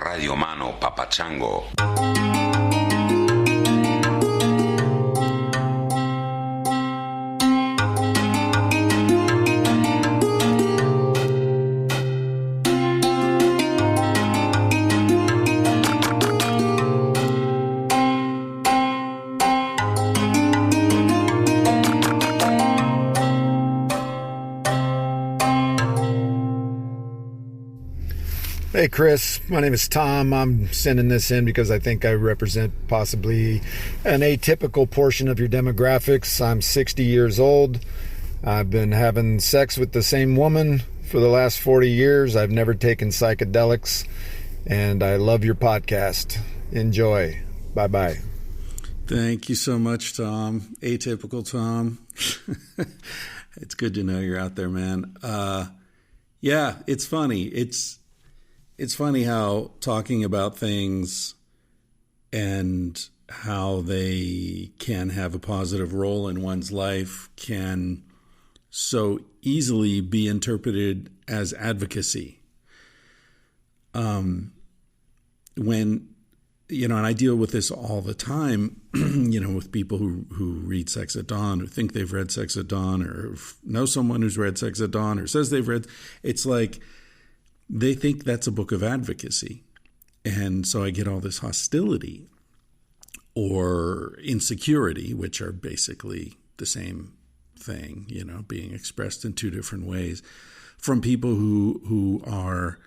Radio Mano Papachango. Hey Chris, my name is Tom. I'm sending this in because I think I represent possibly an atypical portion of your demographics. I'm 60 years old. I've been having sex with the same woman for the last 40 years. I've never taken psychedelics, and I love your podcast. Enjoy. Bye-bye. Thank you so much, Tom. Atypical Tom. It's good to know you're out there, man. Yeah, it's funny. It's funny how talking about things and how they can have a positive role in one's life can so easily be interpreted as advocacy. When, and I deal with this all the time, with people who read Sex at Dawn, or think they've read Sex at Dawn, or know someone who's read Sex at Dawn, or says they've read, it's like, they think that's a book of advocacy. And so I get all this hostility or insecurity, which are basically the same thing, being expressed in two different ways, from people who are,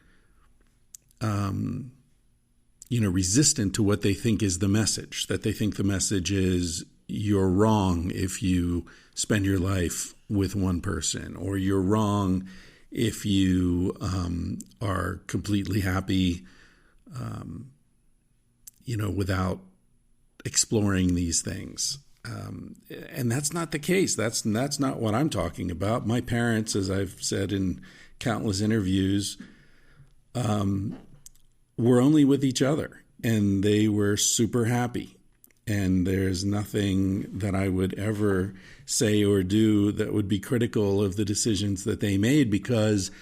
resistant to what they think is the message, that they think the message is you're wrong if you spend your life with one person, or you're wrong if you are completely happy, without exploring these things. And that's not the case. That's not what I'm talking about. My parents, as I've said in countless interviews, were only with each other, and they were super happy. And there's nothing that I would ever say or do that would be critical of the decisions that they made, because,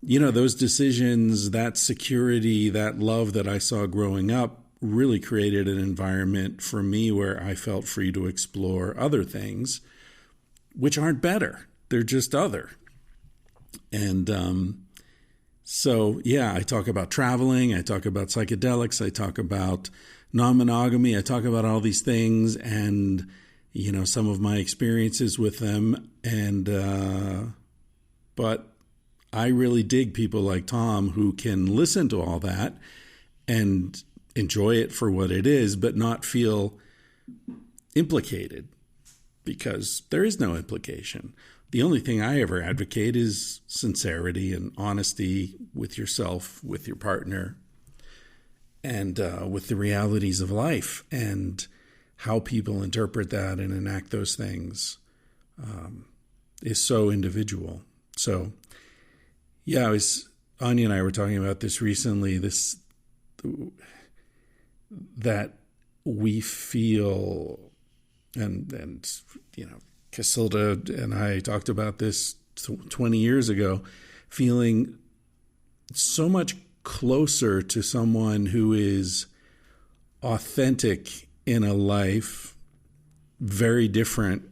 those decisions, that security, that love that I saw growing up really created an environment for me where I felt free to explore other things, which aren't better. They're just other. And so, yeah, I talk about traveling. I talk about psychedelics. I talk about non-monogamy. I talk about all these things and, some of my experiences with them. And, but I really dig people like Tom who can listen to all that and enjoy it for what it is, but not feel implicated, because there is no implication. The only thing I ever advocate is sincerity and honesty with yourself, with your partner, and with the realities of life, and how people interpret that and enact those things is so individual. So, yeah, Anya and I were talking about this recently, that we feel, and Casilda and I talked about this 20 years ago, feeling so much closer to someone who is authentic in a life very different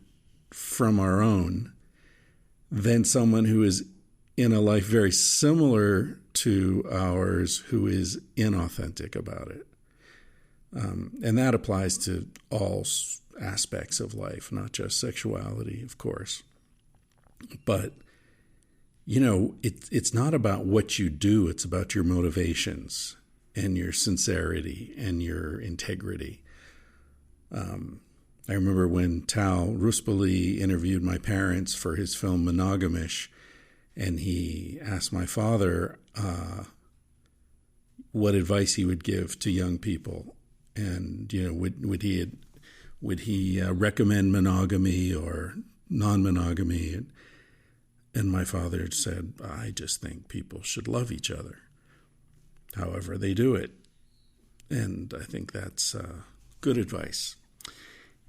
from our own than someone who is in a life very similar to ours who is inauthentic about it. And that applies to all aspects of life, not just sexuality, of course. But, it's not about what you do. It's about your motivations and your sincerity and your integrity. I remember when Tal Ruspoli interviewed my parents for his film Monogamish, and he asked my father what advice he would give to young people. And, would he recommend monogamy or non-monogamy? And my father said, I just think people should love each other, however they do it. And I think that's good advice.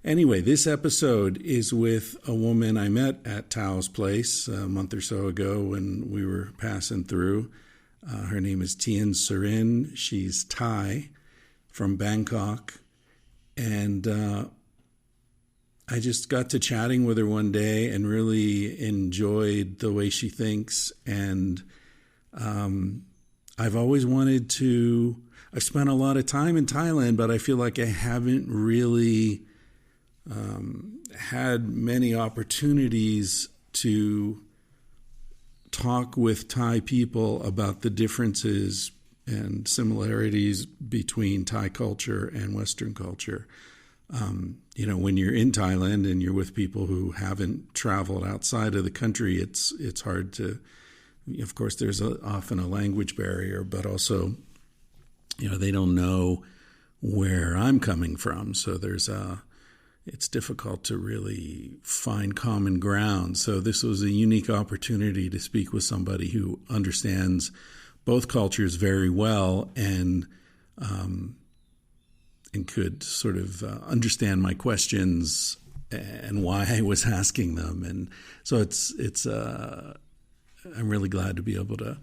Anyway, this episode is with a woman I met at Tao's place a month or so ago when we were passing through. Her name is TIENSIRIN. She's Thai from Bangkok. And I just got to chatting with her one day and really enjoyed the way she thinks. And I've always wanted to, I've spent a lot of time in Thailand, but I feel like I haven't really had many opportunities to talk with Thai people about the differences and similarities between Thai culture and Western culture. When you're in Thailand and you're with people who haven't traveled outside of the country, it's hard to, of course, there's often a language barrier, but also, they don't know where I'm coming from. So it's difficult to really find common ground. So this was a unique opportunity to speak with somebody who understands both cultures very well and could sort of understand my questions and why I was asking them. And so I'm really glad to be able to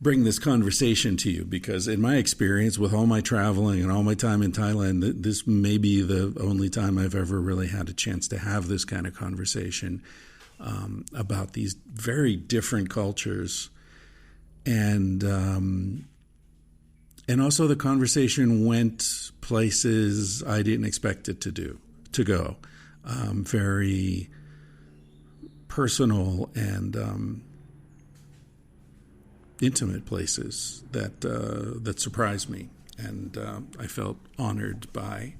bring this conversation to you, because in my experience with all my traveling and all my time in Thailand, this may be the only time I've ever really had a chance to have this kind of conversation about these very different cultures. And also the conversation went places I didn't expect it to go. Very personal and intimate places that surprised me, and I felt honored by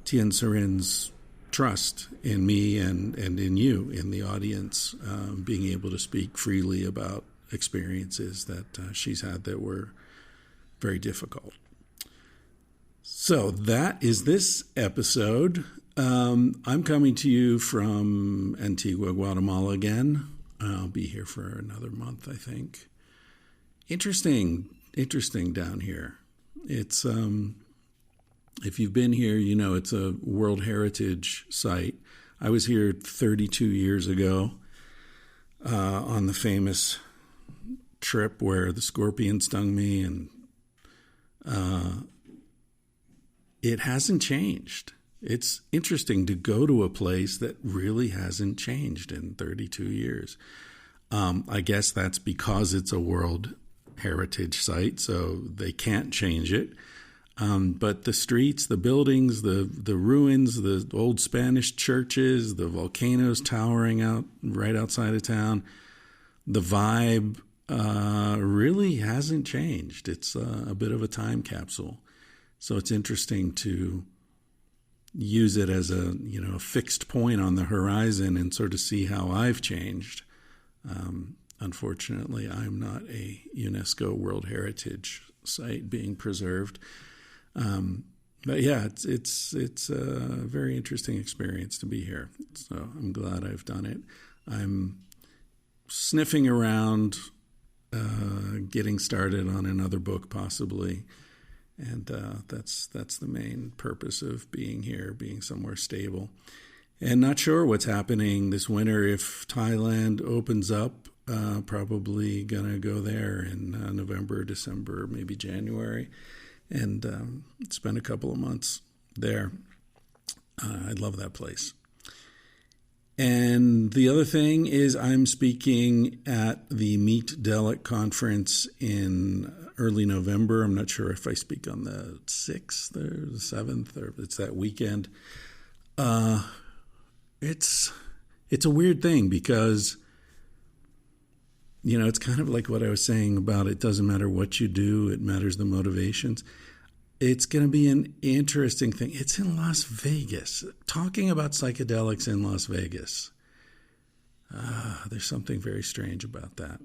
TIENSIRIN's trust in me and in you, in the audience, being able to speak freely about experiences that she's had that were very difficult. So that is this episode. I'm coming to you from Antigua, Guatemala again. I'll be here for another month, I think. Interesting down here. It's if you've been here, it's a World Heritage site. I was here 32 years ago on the famous trip where the scorpion stung me, and it hasn't changed. It's interesting to go to a place that really hasn't changed in 32 years. I guess that's because it's a World Heritage site, so they can't change it. But the streets, the buildings, the ruins, the old Spanish churches, the volcanoes towering out right outside of town, the vibe really hasn't changed. It's a bit of a time capsule. So it's interesting to use it as a fixed point on the horizon and sort of see how I've changed. Unfortunately, I'm not a UNESCO World Heritage site being preserved. But yeah, it's a very interesting experience to be here. So I'm glad I've done it. I'm sniffing around, getting started on another book possibly. And that's the main purpose of being here, being somewhere stable. And not sure what's happening this winter. If Thailand opens up, probably going to go there in November, December, maybe January, and spend a couple of months there. I love that place. And the other thing is I'm speaking at the Meet Delic conference in early November. I'm not sure if I speak on the 6th or the 7th, or it's that weekend. It's a weird thing because, it's kind of like what I was saying about it doesn't matter what you do, it matters the motivations. It's going to be an interesting thing. It's in Las Vegas. Talking about psychedelics in Las Vegas. There's something very strange about that.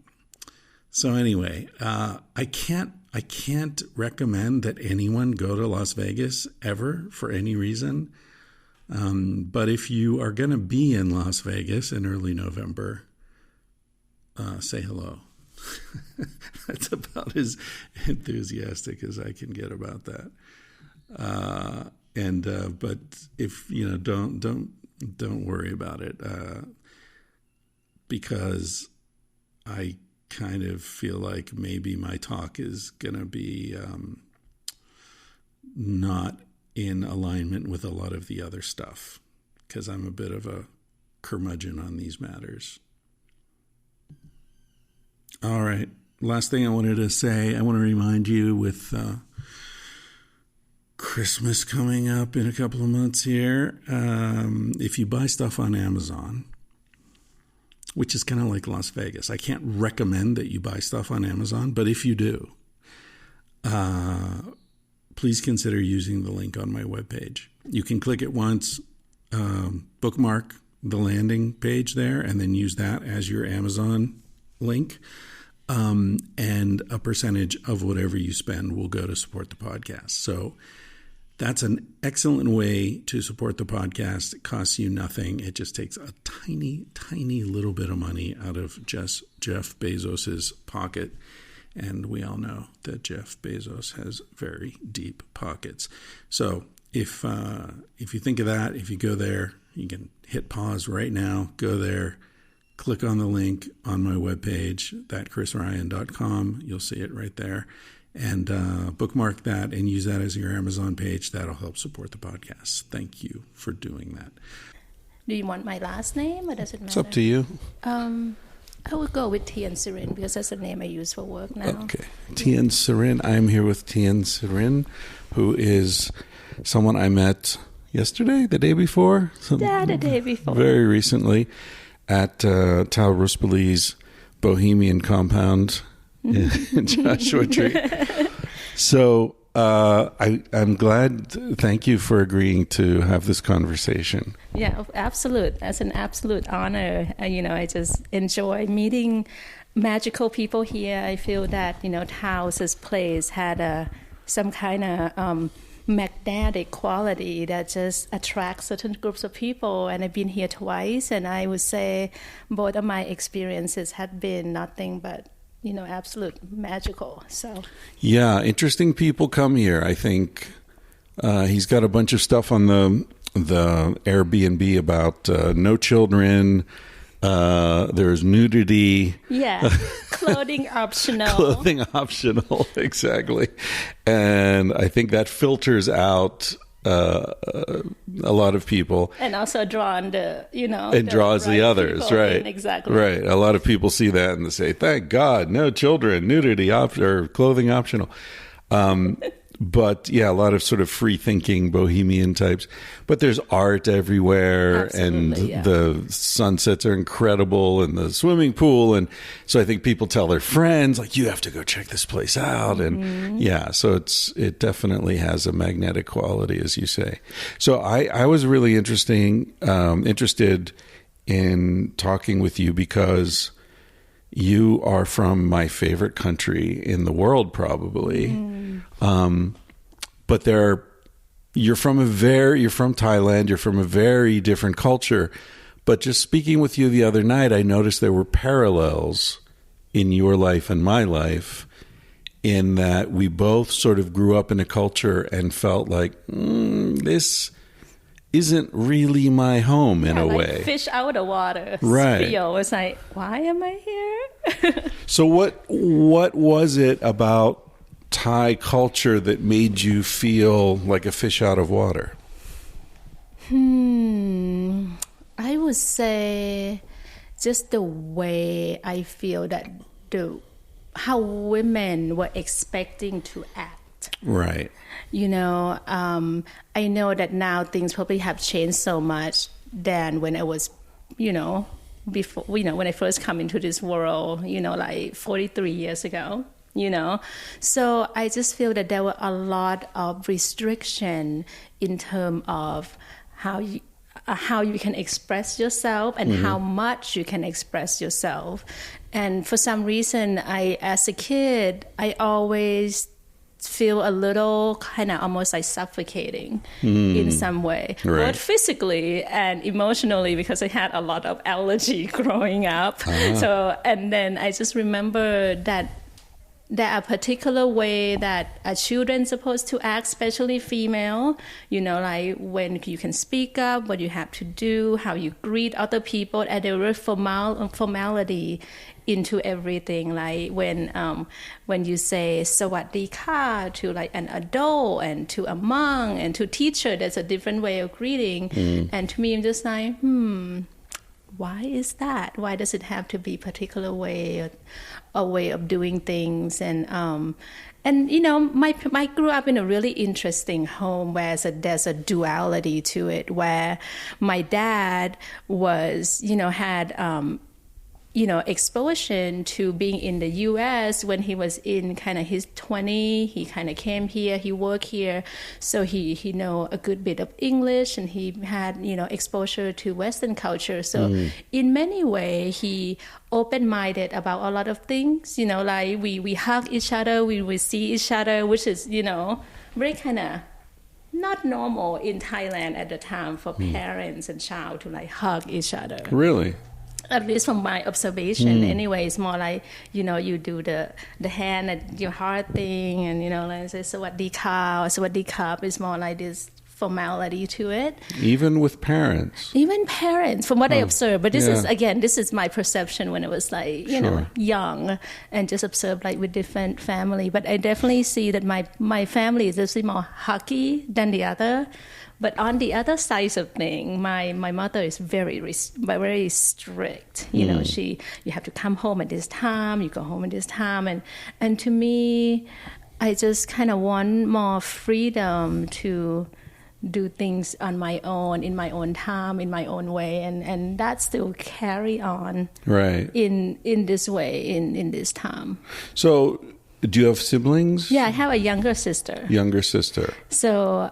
So anyway, I can't recommend that anyone go to Las Vegas ever for any reason. But if you are going to be in Las Vegas in early November, say hello. That's about as enthusiastic as I can get about that. But if don't worry about it, because I kind of feel like maybe my talk is going to be not in alignment with a lot of the other stuff, because I'm a bit of a curmudgeon on these matters. All right. Last thing I wanted to say, I want to remind you with Christmas coming up in a couple of months here, if you buy stuff on Amazon, which is kind of like Las Vegas, I can't recommend that you buy stuff on Amazon, but if you do, please consider using the link on my webpage. You can click it once, bookmark the landing page there, and then use that as your Amazon link. And a percentage of whatever you spend will go to support the podcast. So that's an excellent way to support the podcast. It costs you nothing. It just takes a tiny, tiny little bit of money out of just Jeff Bezos's pocket. And we all know that Jeff Bezos has very deep pockets. So if you think of that, if you go there, you can hit pause right now, go there, click on the link on my webpage, thatchrisryan.com. You'll see it right there. And bookmark that and use that as your Amazon page. That'll help support the podcast. Thank you for doing that. Do you want my last name, or does it matter? It's up to you. I would go with TIENSIRIN because that's the name I use for work now. Okay. TIENSIRIN. I'm here with TIENSIRIN, who is someone I met yesterday, the day before? The day before. Very recently at Tal Ruspali's Bohemian Compound in Joshua Tree. So I'm glad. Thank you for agreeing to have this conversation. Yeah, absolute. That's an absolute honor. I just enjoy meeting magical people here. I feel that Tal's place had some kind of magnetic quality that just attracts certain groups of people. And I've been here twice, and I would say both of my experiences had been nothing but absolute magical. So yeah, interesting people come here. I think he's got a bunch of stuff on the Airbnb about no children. There's nudity. Yeah, clothing optional. Clothing optional, exactly. And I think that filters out a lot of people, and also drawn draws the others, right? Exactly, right. A lot of people see that and they say, "Thank God, no children, nudity or clothing optional." But yeah, a lot of sort of free-thinking bohemian types. But there's art everywhere, absolutely, and the sunsets are incredible, and the swimming pool, and so I think people tell their friends, like, you have to go check this place out, and yeah, so it definitely has a magnetic quality, as you say. So I was really interested in talking with you because you are from my favorite country in the world, probably. But you're from Thailand. You're from a very different culture. But just speaking with you the other night, I noticed there were parallels in your life and my life, in that we both sort of grew up in a culture and felt like this isn't really my home in a way. Fish out of water. Right. Feel. It's like, why am I here? So what was it about Thai culture that made you feel like a fish out of water? I would say just the way I feel that how women were expecting to act. Right. I know that now things probably have changed so much than when I was, before, when I first come into this world, like 43 years ago. So I just feel that there were a lot of restriction in terms of how you can express yourself and how much you can express yourself. And for some reason, as a kid, I always feel a little kind of almost like suffocating in some way, right. both physically and emotionally, because I had a lot of allergy growing up. So, and then I just remember that there are particular way that a children supposed to act, especially female, like when you can speak up, what you have to do, how you greet other people, and there were formality into everything. Like when you say "Sawadee ka" to like an adult and to a monk and to teacher, there's a different way of greeting. And to me, I'm just like, why is that? Why does it have to be a particular way, a way of doing things? And I grew up in a really interesting home where there's a duality to it, where my dad was, had exposure to being in the U.S. when he was in kind of his 20s. He kind of came here, he worked here, so he know a good bit of English, and he had, exposure to Western culture. So in many ways, he open-minded about a lot of things, like we hug each other, we see each other, which is, very kind of not normal in Thailand at the time for parents and child to like hug each other. Really? At least from my observation, anyway, it's more like, you do the hand at your heart thing, and, like say, Sawadee ka or Sawadee Cup is more like this formality to it. Even with parents? Even parents, from what I observed. But this is my perception when I was like, young, and just observed like with different family. But I definitely see that my family is just more huggy than the other. But on the other side of things, my mother is very strict. You have to come home at this time, you go home at this time. And to me, I just kind of want more freedom to do things on my own, in my own time, in my own way. And that still carry on in this way, in this time. So do you have siblings? Yeah, I have a younger sister. So...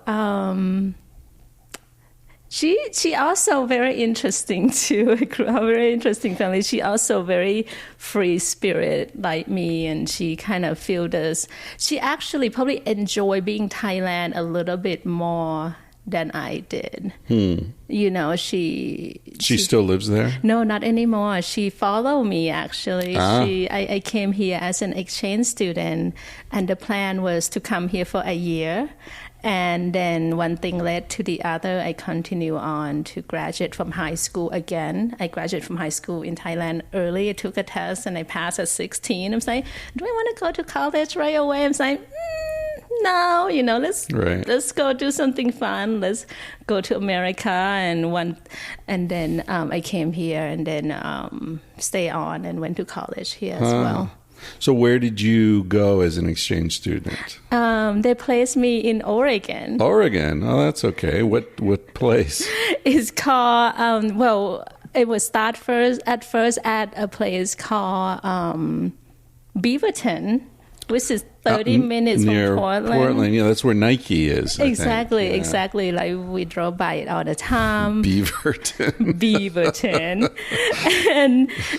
She also very interesting too. I grew up very interesting family. She also very free spirit like me, and she kind of feel this. She actually probably enjoy being Thailand a little bit more than I did. She still lives there? No, not anymore. She followed me actually. I came here as an exchange student, and the plan was to come here for a year. And then one thing led to the other. I continue on to graduate from high school again. I graduated from high school in Thailand early. I took a test and I passed at 16. I'm like, do I want to go to college right away? I'm like, no, let's go do something fun. Let's go to America. And then I came here and then stay on and went to college here as well. So where did you go as an exchange student? They placed me in Oregon. Oregon? Oh, that's okay. What place? It's called, it was at first at a place called Beaverton, which is 30 minutes from Portland. Yeah, that's where Nike is. Exactly. Like we drove by it all the time. Beaverton.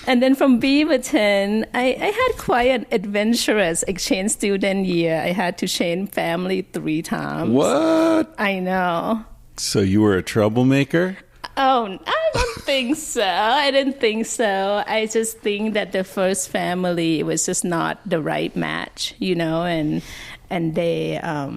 and then from Beaverton, I had quite an adventurous exchange student year. I had to change family 3 times. What? I know. So you were a troublemaker? Oh, I don't think so. I didn't think so. I just think that the first family was just not the right match, and they, I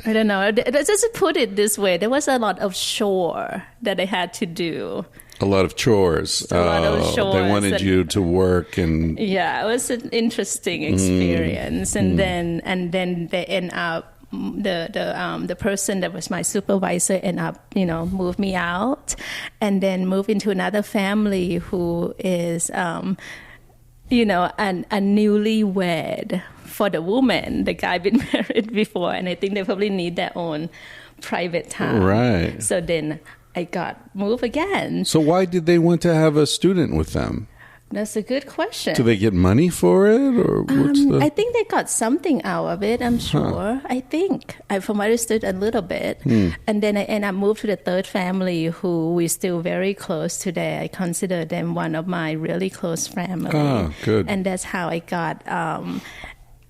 don't know. Let's just put it this way. There was a lot of chore that I had to do. A lot of chores. A lot of chores. They wanted you to work and... Yeah, it was an interesting experience. And then they end up, the person that was my supervisor ended up, moved me out and then moved into another family who is, a newlywed for the woman. The guy been married before, and I think they probably need their own private time. Right. So then I got moved again. So why did they want to have a student with them? That's a good question. Do they get money for it, or I think they got something out of it. I'm sure. I think from what I understood a little bit, and then I moved to the third family, who we're still very close today. I consider them one of my really close family. Oh, good. And that's how I got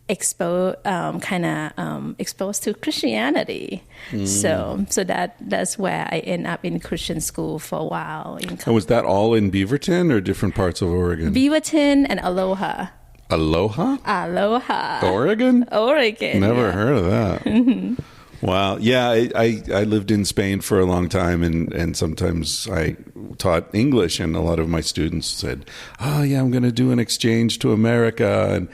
exposed to Christianity. So that's where I end up in Christian school for a while. And was that all in Beaverton or different parts of Oregon? Beaverton and Aloha. Aloha? Aloha. Oregon? Oregon. Never heard of that. Wow. Yeah, I lived in Spain for a long time, and sometimes I taught English, and a lot of my students said, oh, yeah, I'm going to do an exchange to America.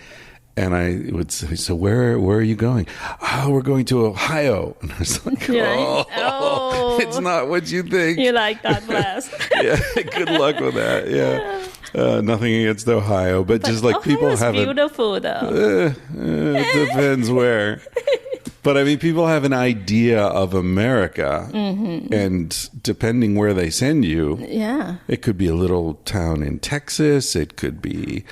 And I would say, so where are you going? Oh, we're going to Ohio. And I was like, oh, it's not what you think. You're like, God bless. Yeah, good luck with that. Yeah. Nothing against Ohio, but just like Ohio's people have beautiful, though. It depends where. But I mean, people have an idea of America, and depending where they send you, it could be a little town in Texas. It could be,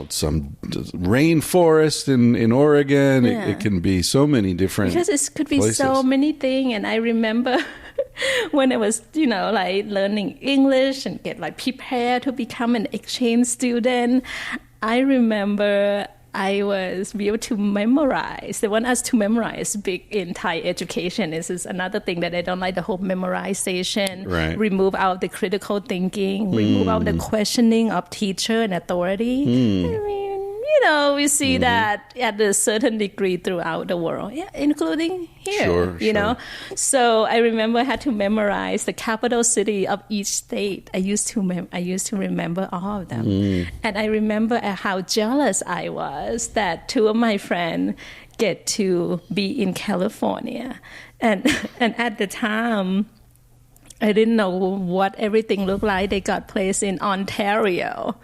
some rainforest in Oregon. Yeah. It can be so many different Because it could be places. so many things. And I remember when I was, like learning English and get like prepared to become an exchange student, I remember I was able to memorize. They want us to memorize big in Thai education. This is another thing that I don't like, the whole memorization. Right. Remove out the critical thinking, remove out the questioning of teacher and authority. I mean, we see that at a certain degree throughout the world, including here, Sure. So I remember I had to memorize the capital city of each state. I used to remember all of them. And I remember how jealous I was that two of my friends get to be in California. And at the time, I didn't know what everything looked like. They got placed in Ontario,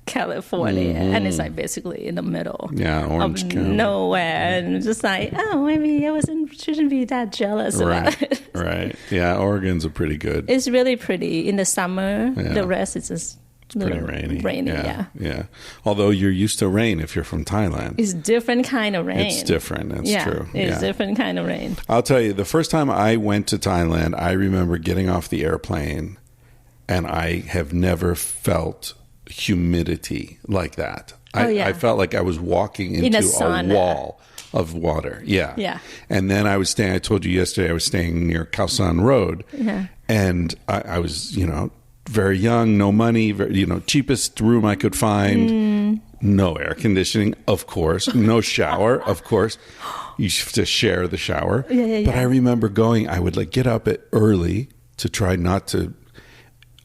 California, and it's like basically in the middle Orange of County. nowhere, and just like, maybe I shouldn't be that jealous about it. Right. Yeah, Oregon's a pretty good. It's really pretty in the summer. The rest is just Pretty rainy. Yeah. Although you're used to rain if you're from Thailand. It's different kind of rain. It's different. That's true. It's different kind of rain. I'll tell you, the first time I went to Thailand, I remember getting off the airplane, and I have never felt humidity like that. I felt like I was walking into a wall of water. Yeah. And then I told you yesterday, I was staying near Khao San Road, and I was, very young, no money, cheapest room I could find, no air conditioning, of course, no shower, of course. You have to share the shower. But I remember I would get up early to try not to.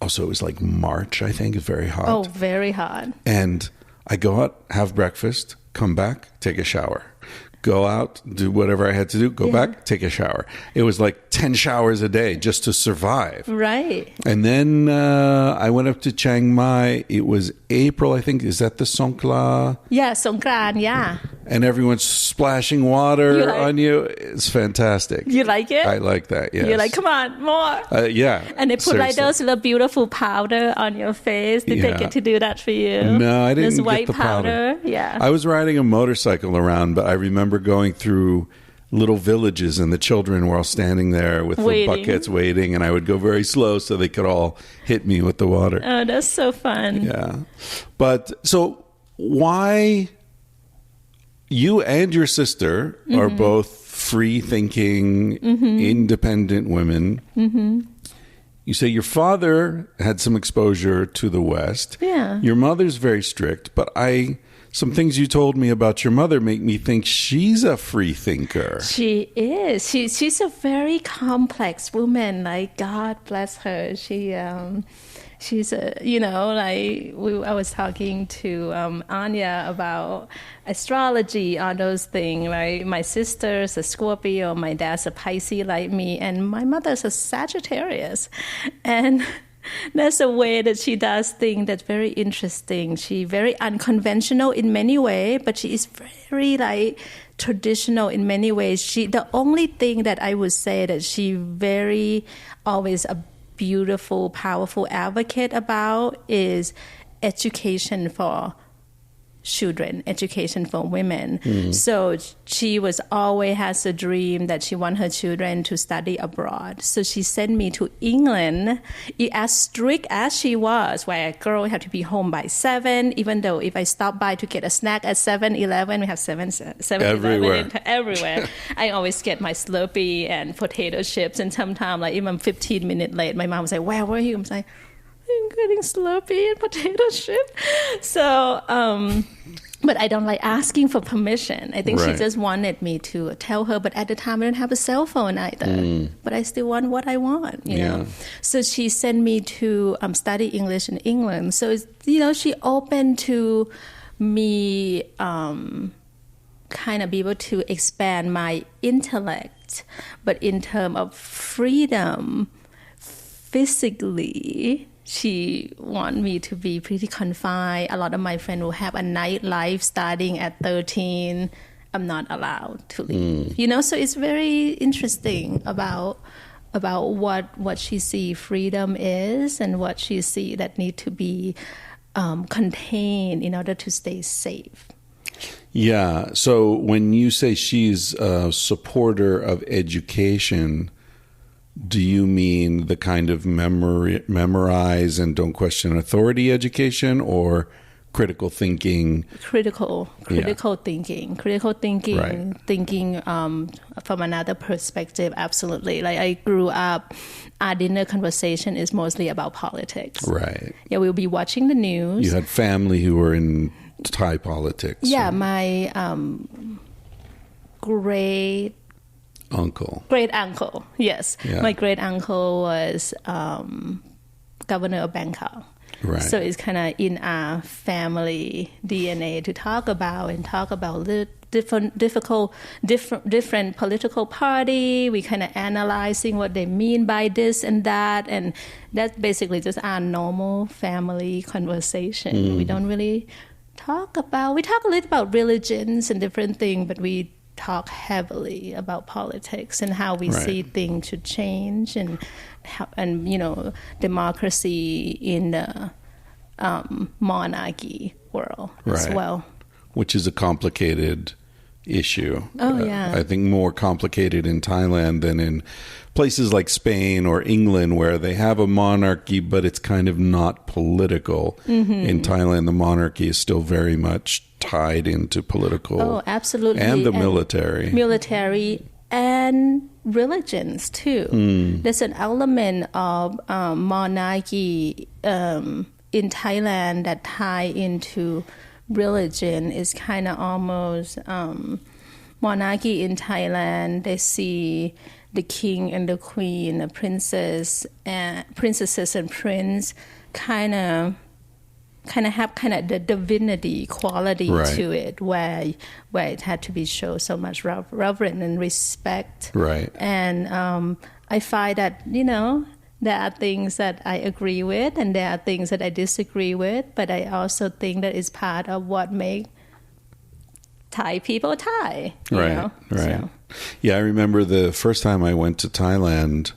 Also, it was like March, I think. It's very hot. Oh, very hot. And I go out, have breakfast, come back, take a shower. Go out, do whatever I had to do, go back, take a shower. It was like 10 showers a day just to survive. Right. And then I went up to Chiang Mai. It was April, I think. Is that the Songkla? Yeah, Songkran, And everyone's splashing water on you. It's fantastic. You like it? I like that, yes. You're like, come on, more. Yeah. And they put like those little beautiful powder on your face. Did they get to do that for you? No, I didn't this white get the powder. Yeah. I was riding a motorcycle around, but I remember going through little villages, and the children were all standing there with the buckets waiting, and I would go very slow so they could all hit me with the water. Oh, that's so fun. Yeah. But so why you and your sister are both free-thinking, independent women. You say your father had some exposure to the West. Yeah. Your mother's very strict, but some things you told me about your mother make me think she's a free thinker. She is. She's a very complex woman. Like, God bless her. She's a, I was talking to Anya about astrology, all those things, right? My sister's a Scorpio, my dad's a Pisces like me, and my mother's a Sagittarius. And there's a way that she does things that's very interesting. She's very unconventional in many ways, but she is very traditional in many ways. The only thing that I would say that she very always a beautiful, powerful advocate about is education for children, education for women. So she was always has a dream that she wants her children to study abroad. So she sent me to England. As strict as she was, where a girl had to be home by 7, even though if I stop by to get a snack at 7-Eleven, we have 7-Eleven everywhere. I always get my Slurpee and potato chips, and sometimes even 15 minutes late, my mom was like, where were you? I'm like, I'm getting Slurpee and potato chip. So But I don't like asking for permission. I think she Right. just wanted me to tell her, but at the time I didn't have a cell phone either. But I still want what I want, you know. So she sent me to study English in England. So, she opened to me kind of be able to expand my intellect. But in terms of freedom, physically, she wanted me to be pretty confined. A lot of my friends will have a nightlife starting at 13. I'm not allowed to leave. So it's very interesting about what she see freedom is and what she see that need to be contained in order to stay safe. Yeah. So when you say she's a supporter of education, do you mean the kind of memorize and don't question authority education, or critical thinking? Critical thinking. Right. Thinking from another perspective, absolutely. Like I grew up, our dinner conversation is mostly about politics. Right. Yeah, we'll be watching the news. You had family who were in Thai politics. Yeah, my great uncle, yes. Yeah. My great uncle was governor of Bangkok. Right. So it's kind of in our family DNA to talk about the different political party. We kind of analyzing what they mean by this and that, and that's basically just our normal family conversation. We don't really we talk a little about religions and different things, but we talk heavily about politics and how we see things should change, and democracy in the monarchy world as well. Which is a complicated issue. Oh, yeah. I think more complicated in Thailand than in places like Spain or England, where they have a monarchy, but it's kind of not political. In Thailand, the monarchy is still very much tied into political. Oh, absolutely. And the military. Military and religions, too. There's an element of monarchy in Thailand that tie into religion. Is kind of almost monarchy in Thailand. They see the king and the queen, the princesses and prince, kind of have the divinity quality to it, where it had to be shown so much reverence and respect. Right. And I find that there are things that I agree with, and there are things that I disagree with, but I also think that is part of what makes Thai people Thai. Right. So. Yeah, I remember the first time I went to Thailand,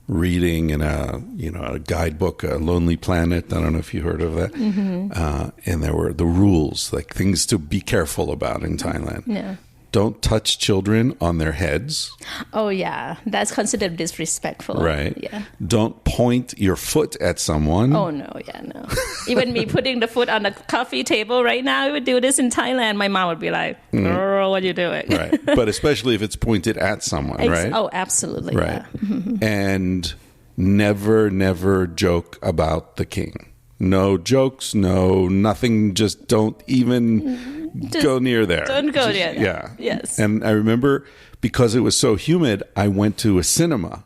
reading in a guidebook, A Lonely Planet. I don't know if you heard of that. And there were the rules, like things to be careful about in Thailand. Yeah. Don't touch children on their heads. Oh, yeah. That's considered disrespectful. Right. Yeah. Don't point your foot at someone. Oh, no. Yeah, no. Even me putting the foot on the coffee table right now, we would do this in Thailand. My mom would be like, girl, what are you doing? Right. But especially if it's pointed at someone, right? Oh, absolutely. Right. Yeah. And never joke about the king. No jokes, nothing. Just don't even go near there. Don't go near there. Yeah. Yes. And I remember, because it was so humid, I went to a cinema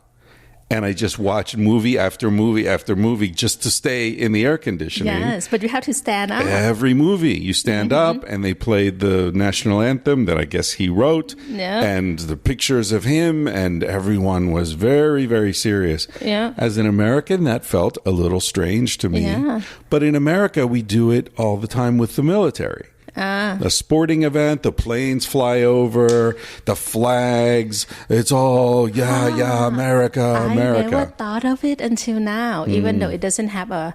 and I just watched movie after movie after movie just to stay in the air conditioning. Yes, but you have to stand up. Every movie, you stand up, and they played the national anthem that I guess he wrote, and the pictures of him, and everyone was very, very serious. Yeah. As an American, that felt a little strange to me. Yeah. But in America, we do it all the time with the military. A sporting event, the planes fly over, the flags, it's all, America. I never thought of it until now, even though it doesn't have a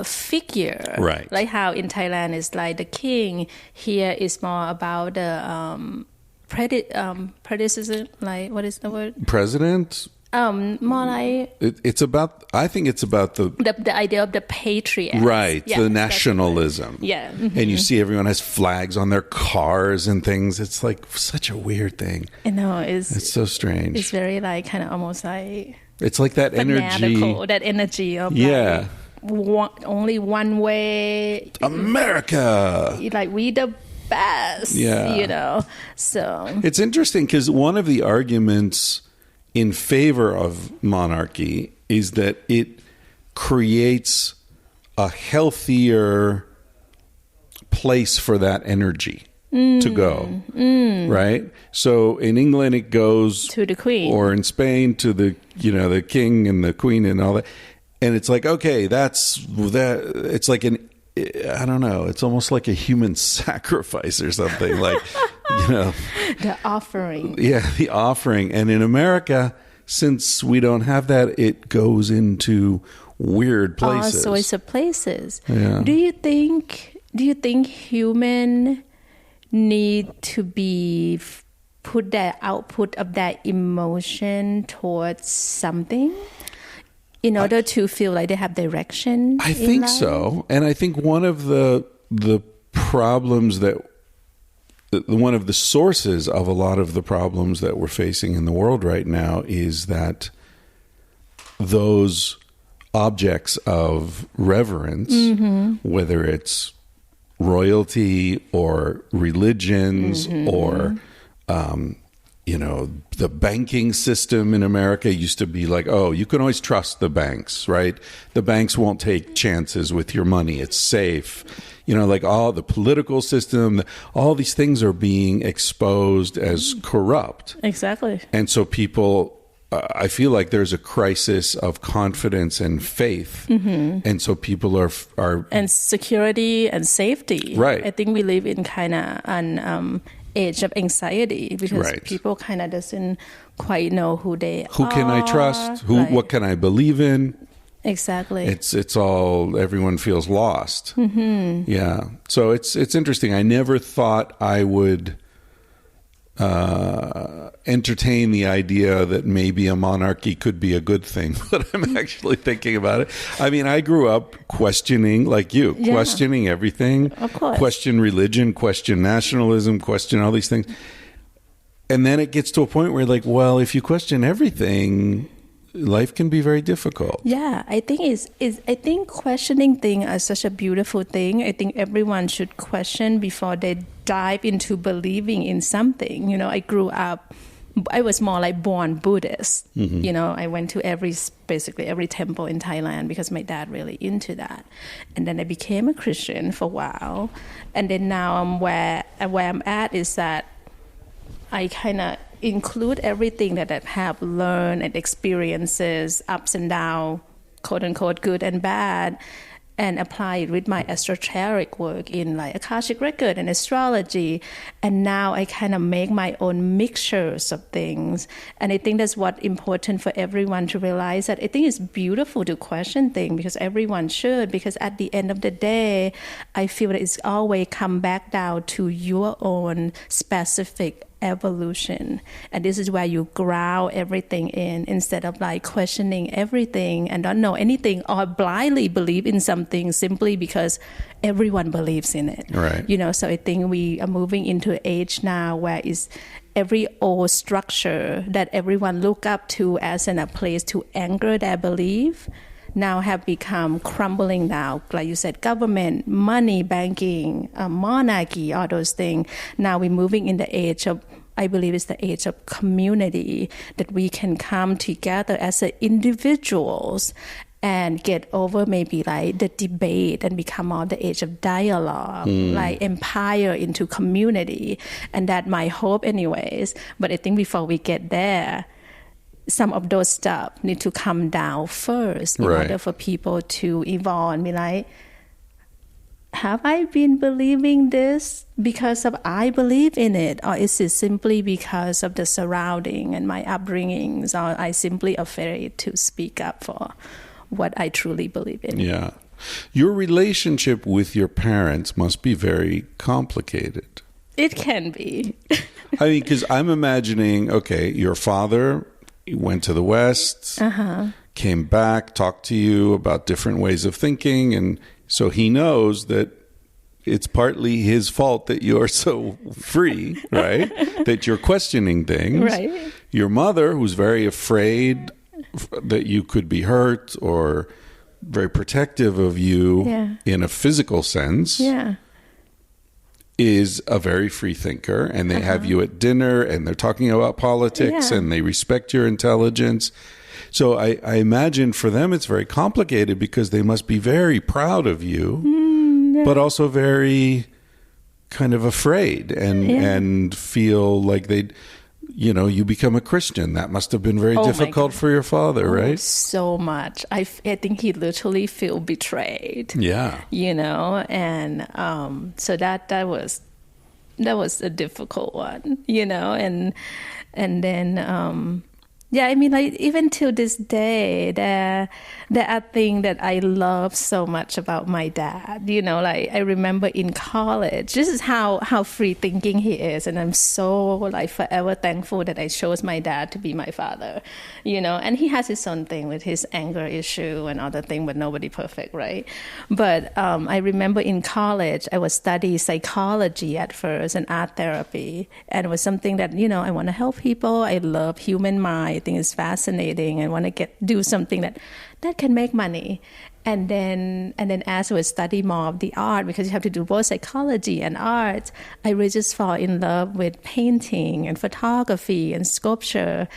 figure. Right. Like how in Thailand it's like the king. Here is more about the predecessor, like, what is the word? President? More like it's about. I think it's about the idea of the patriot, right? Yeah, the nationalism, yeah. And you see everyone has flags on their cars and things. It's like such a weird thing. I know it's so strange. It's very like kind of almost like it's like that fanatical, energy. that energy of only one way. America. Like we the best, So it's interesting because one of the arguments in favor of monarchy is that it creates a healthier place for that energy to go, right? So in England it goes to the queen, or in Spain to the the king and the queen and all that, and it's like, okay, that's that. It's like I don't know, it's almost like a human sacrifice or something, like the offering. Yeah, the offering. And in America, since we don't have that, it goes into weird places. All sorts of places. Yeah. Do you think human need to be put that output of that emotion towards something in order to feel like they have direction? I think so. And I think one of the problems one of the sources of a lot of the problems that we're facing in the world right now is that those objects of reverence, whether it's royalty or religions or the banking system in America used to be like, oh, you can always trust the banks, right? The banks won't take chances with your money. It's safe. Like all the political system, all these things are being exposed as corrupt. Exactly. And so people, I feel like there's a crisis of confidence and faith. And so people are and security and safety. Right. I think we live in kind of an age of anxiety because people kind of doesn't quite know who they are. Who can I trust? What can I believe in? Exactly. It's all, everyone feels lost. Yeah. So it's interesting. I never thought I would entertain the idea that maybe a monarchy could be a good thing, but I'm actually thinking about it. I mean, I grew up questioning, like you, questioning everything. Of course. Question religion, question nationalism, question all these things. And then it gets to a point where like, well, if you question everything, life can be very difficult. Yeah, I think I think questioning things are such a beautiful thing. I think everyone should question before they dive into believing in something. I grew up, I was more like born Buddhist. I went to basically every temple in Thailand because my dad really into that. And then I became a Christian for a while. And then now where I'm at is that I kind of include everything that I have learned and experiences, ups and downs, quote unquote, good and bad, and apply it with my esoteric work in like Akashic Record and astrology. And now I kind of make my own mixtures of things. And I think that's what's important for everyone to realize, that I think it's beautiful to question things because everyone should, because at the end of the day, I feel that it's always come back down to your own specific evolution. And this is where you ground everything in, instead of like questioning everything and don't know anything or blindly believe in something simply because everyone believes in it. Right. So I think we are moving into an age now where it's every old structure that everyone look up to as a place to anchor their belief now have become crumbling now. Like you said, government, money, banking, monarchy, all those things. Now we're moving in the age of, I believe it's the age of community, that we can come together as individuals and get over maybe like the debate and become more the age of dialogue, like empire into community. And that my hope anyways. But I think before we get there, some of those stuff need to come down first in order for people to evolve and be like, have I been believing this because of I believe in it? Or is it simply because of the surrounding and my upbringings? Or I simply afraid to speak up for what I truly believe in? Yeah. Your relationship with your parents must be very complicated. It can be. I mean, because I'm imagining, okay, your father went to the West, came back, talked to you about different ways of thinking, and so he knows that it's partly his fault that you're so free, right? That you're questioning things. Right. Your mother, who's very afraid that you could be hurt or very protective of you in a physical sense, is a very free thinker, and they have you at dinner and they're talking about politics and they respect your intelligence. So I imagine for them it's very complicated because they must be very proud of you, but also very kind of afraid and feel like they, you become a Christian. That must have been very difficult for your father, right? So much. I think he literally feel betrayed. Yeah. And so that was a difficult one, and then I mean, like, even till this day, there are things that I love so much about my dad. Like, I remember in college, this is how free thinking he is, and I'm so, like, forever thankful that I chose my dad to be my father. And he has his own thing with his anger issue and other thing, but nobody perfect, right? But I remember in college, I was studying psychology at first and art therapy, and it was something that I want to help people. I love human mind. I think it's fascinating. I want to do something that can make money. And then as I would study more of the art, because you have to do both psychology and art, I really just fall in love with painting and photography and sculpture.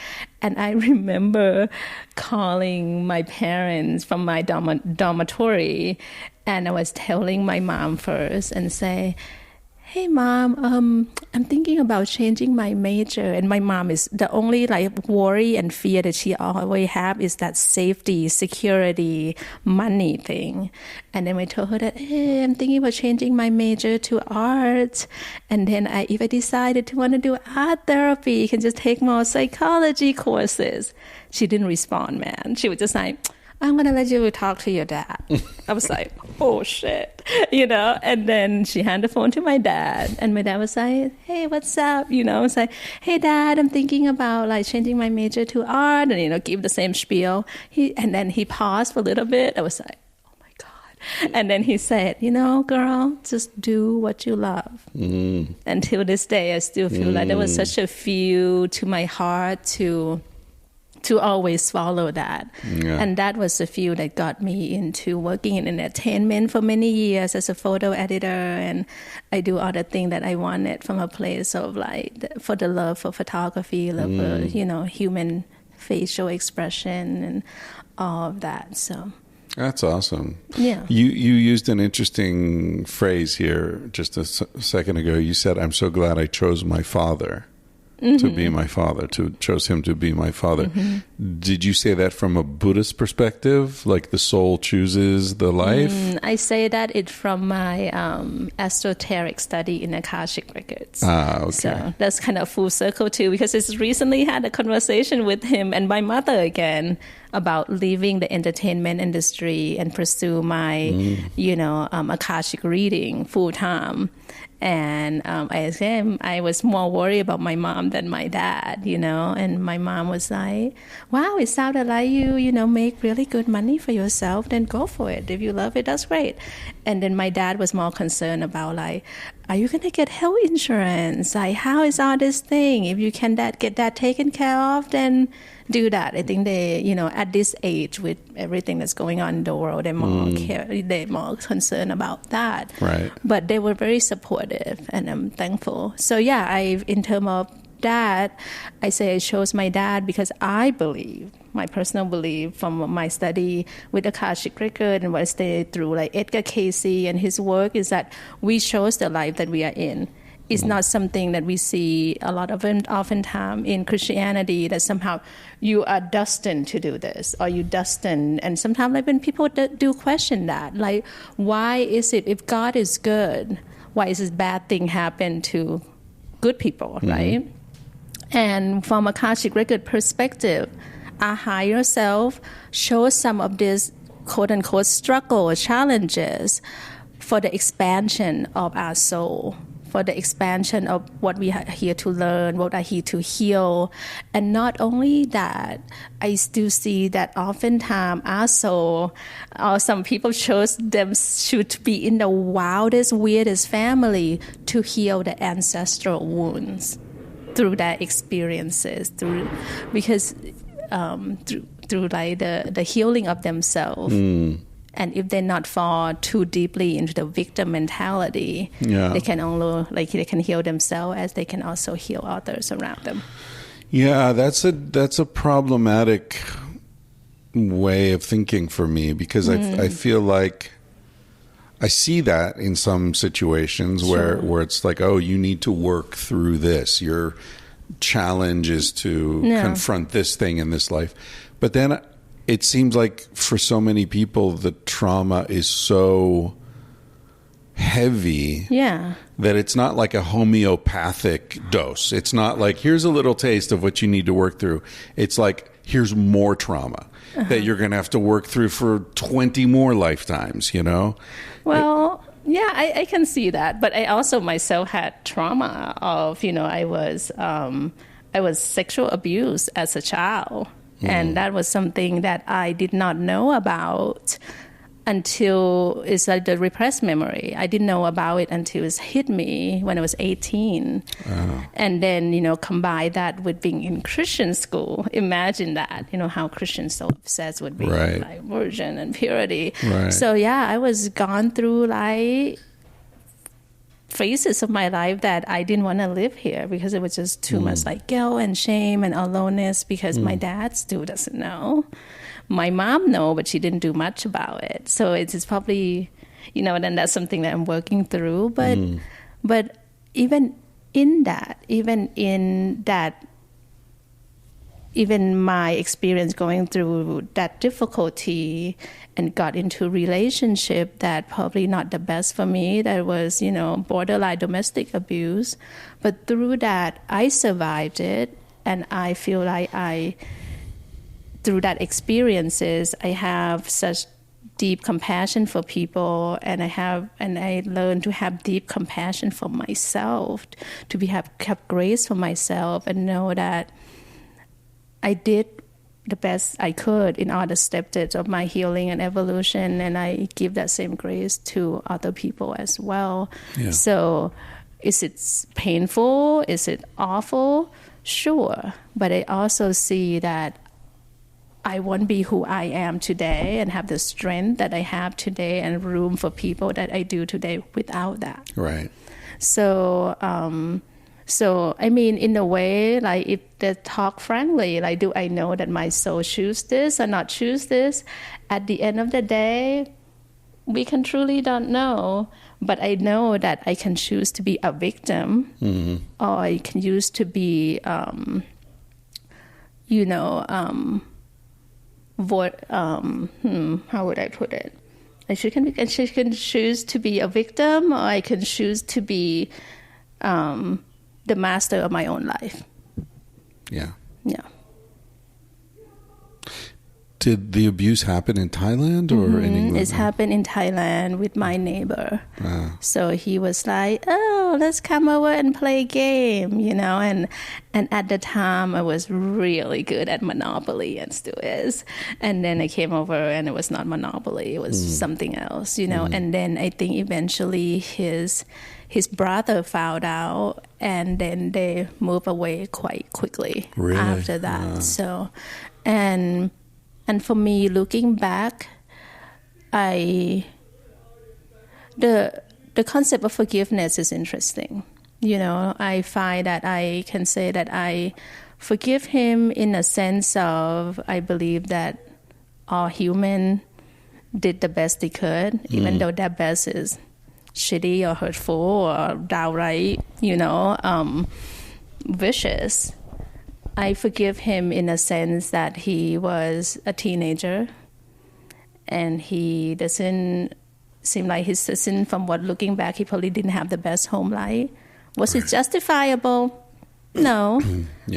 And I remember calling my parents from my dormitory, and I was telling my mom first and say, "Hey, Mom, I'm thinking about changing my major." And my mom is the only worry and fear that she always have is that safety, security, money thing. And then I told her that, "Hey, I'm thinking about changing my major to art." And then I even decided to want to do art therapy. You can just take more psychology courses. She didn't respond, man. She was just like, "I'm going to let you talk to your dad." I was like, oh, shit, And then she handed the phone to my dad. And my dad was like, "Hey, what's up?" I was like, "Hey, Dad, I'm thinking about, changing my major to art." And, give the same spiel. And then he paused for a little bit. I was like, oh, my God. And then he said, "Girl, just do what you love." Until this day, I still feel like there was such a feel to my heart to always follow that. And that was the field that got me into working in entertainment for many years as a photo editor, and I do other things that I wanted from a place of for the love for photography, love for human facial expression and all of that. So that's awesome. Yeah. You used an interesting phrase here just a second ago. You said, "I'm so glad I chose my father." To be my father, chose him to be my father. Did you say that from a Buddhist perspective, like the soul chooses the life? I say that it's from my esoteric study in Akashic Records. Okay. So that's kind of full circle too, because I recently had a conversation with him and my mother again about leaving the entertainment industry and pursue my, Akashic reading full time. And I was more worried about my mom than my dad, and my mom was like, "Wow, it sounded like you make really good money for yourself, then go for it. If you love it, that's great." And then my dad was more concerned about are you going to get health insurance? How is all this thing? If you can get that taken care of, then do that. I think they, at this age with everything that's going on in the world, they're more concerned about that. Right. But they were very supportive, and I'm thankful. So yeah, in terms of that, I say I chose my dad because I believe, my personal belief from my study with Akashic Record and what I stayed through, Edgar Cayce and his work, is that we chose the life that we are in. It's not something that we see a lot of oftentimes in Christianity, that somehow you are destined to do this, or you destined. And sometimes when people do question that, why is it, if God is good, why is this bad thing happen to good people, right? And from Akashic Record perspective, our higher self shows some of this quote-unquote struggle or challenges for the expansion of our soul, for the expansion of what we are here to learn, what we are here to heal. And not only that, I still see that oftentimes our soul, or some people chose them should be in the wildest, weirdest family to heal the ancestral wounds through their experiences, because through the healing of themselves. And if they not fall too deeply into the victim mentality, they can only they can heal themselves as they can also heal others around them. Yeah, that's a problematic way of thinking for me, because I feel like I see that in some situations where it's like, oh, you need to work through this. Your challenge is to confront this thing in this life. But then it seems like for so many people, the trauma is so heavy that it's not like a homeopathic dose. It's not like, here's a little taste of what you need to work through. It's like, here's more trauma that you're going to have to work through for 20 more lifetimes, you know? Well, I can see that. But I also myself had trauma of, I was sexual abused as a child. And that was something that I did not know about until it's like the repressed memory. I didn't know about it until it hit me when I was 18. And then, combine that with being in Christian school. Imagine that, how Christians so obsessed with being like virgin and purity. Right. So, I was gone through like phases of my life that I didn't want to live here because it was just too much like guilt and shame and aloneness because my dad still doesn't know. My mom knows, but she didn't do much about it. So it's probably, then that's something that I'm working through. But even my experience going through that difficulty and got into a relationship that probably not the best for me, that was, borderline domestic abuse. But through that, I survived it. And I feel like through that experiences, I have such deep compassion for people, and I learned to have deep compassion for myself, to have grace for myself, and know that I did the best I could in all the steps of my healing and evolution, and I give that same grace to other people as well. Yeah. So is it painful? Is it awful? Sure. But I also see that I won't be who I am today and have the strength that I have today and room for people that I do today without that. Right. So, in a way, like if they talk frankly, like, do I know that my soul choose this or not choose this? At the end of the day, we can truly don't know. But I know that I can choose to be a victim, or I can choose to be, how would I put it? I can choose to be a victim, or I can choose to be the master of my own life. Yeah. Yeah. Did the abuse happen in Thailand or in England? It's happened in Thailand with my neighbor. So he was like, oh, let's come over and play a game, and at the time I was really good at Monopoly and still is. And then I came over and it was not Monopoly, it was something else, and then I think eventually his brother found out, and then they moved away quite quickly after that. So, and for me, looking back, the concept of forgiveness is interesting. I find that I can say that I forgive him in a sense of, I believe that all human did the best they could, even though that best is shitty or hurtful or downright, vicious. I forgive him in a sense that he was a teenager and he doesn't seem like his sin. From what looking back, he probably didn't have the best home life. Was it justifiable? No.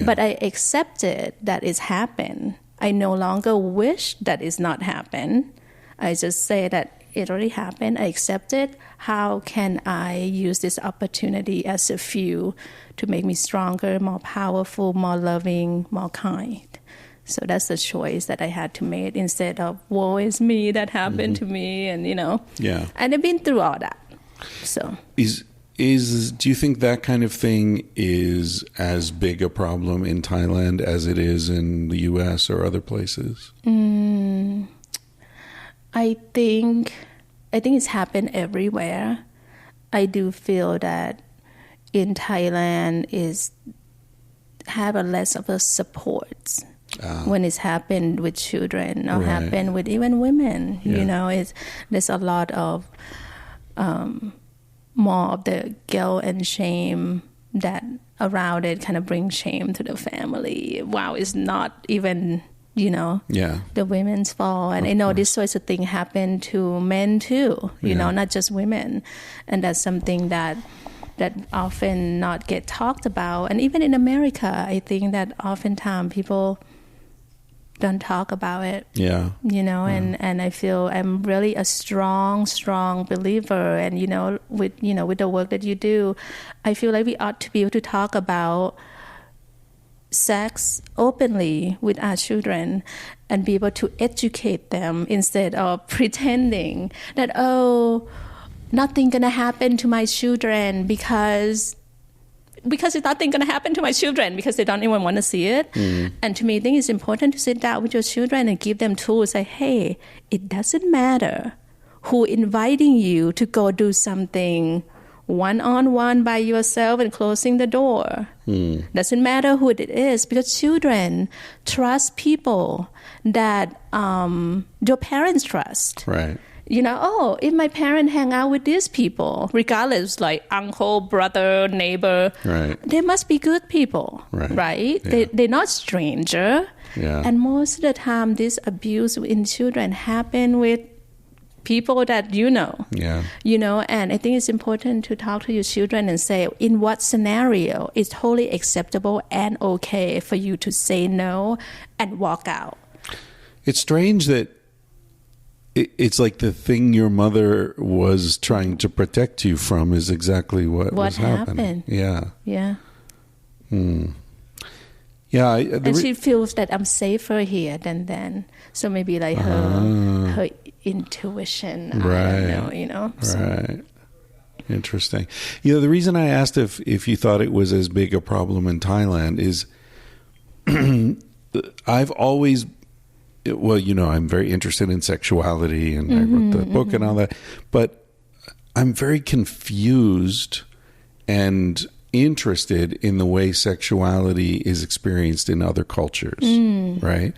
But I accepted that it's happened. I no longer wish that it's not happened. I just say that it already happened. I accept it. How can I use this opportunity as a fuel to make me stronger, more powerful, more loving, more kind? So that's the choice that I had to make instead of woe is me that happened to me, and Yeah. And I've been through all that. So do you think that kind of thing is as big a problem in Thailand as it is in the US or other places? I think it's happened everywhere. I do feel that in Thailand have a less of a support when it's happened with children or happened with even women. You know, there's a lot of more of the guilt and shame that around it kind of brings shame to the family. Wow, it's not even, you know, the women's fault. And I know this sorts of thing happen to men too, you know, not just women. And that's something that often not get talked about. And even in America, I think that oftentimes people don't talk about it. Yeah. You know, and I feel I'm really a strong believer. And, you know, with the work that you do, I feel like we ought to be able to talk about sex openly with our children and be able to educate them instead of pretending that, oh, nothing gonna happen to my children because it's nothing gonna happen to my children because they don't even want to see it. And to me, I think it's important to sit down with your children and give them tools. Say, hey, it doesn't matter who inviting you to go do something one-on-one by yourself and closing the door. Doesn't matter who it is, because children trust people that your parents trust. Right. You know, oh, if my parent hang out with these people, regardless, like uncle, brother, neighbor, they must be good people, right? Yeah. They're not stranger. Yeah. And most of the time, this abuse in children happen with people that you know. Yeah. You know, and I think it's important to talk to your children and say, in what scenario is totally acceptable and okay for you to say no and walk out. It's strange that it's like the thing your mother was trying to protect you from is exactly what was happening. Yeah. Yeah. Yeah. And she feels that I'm safer here than then. So maybe like her intuition. I don't know, you know. So. Right. Interesting. You know, the reason I asked if you thought it was as big a problem in Thailand is I've always... Well, you know, I'm very interested in sexuality and I wrote the book and all that, but I'm very confused and interested in the way sexuality is experienced in other cultures, right?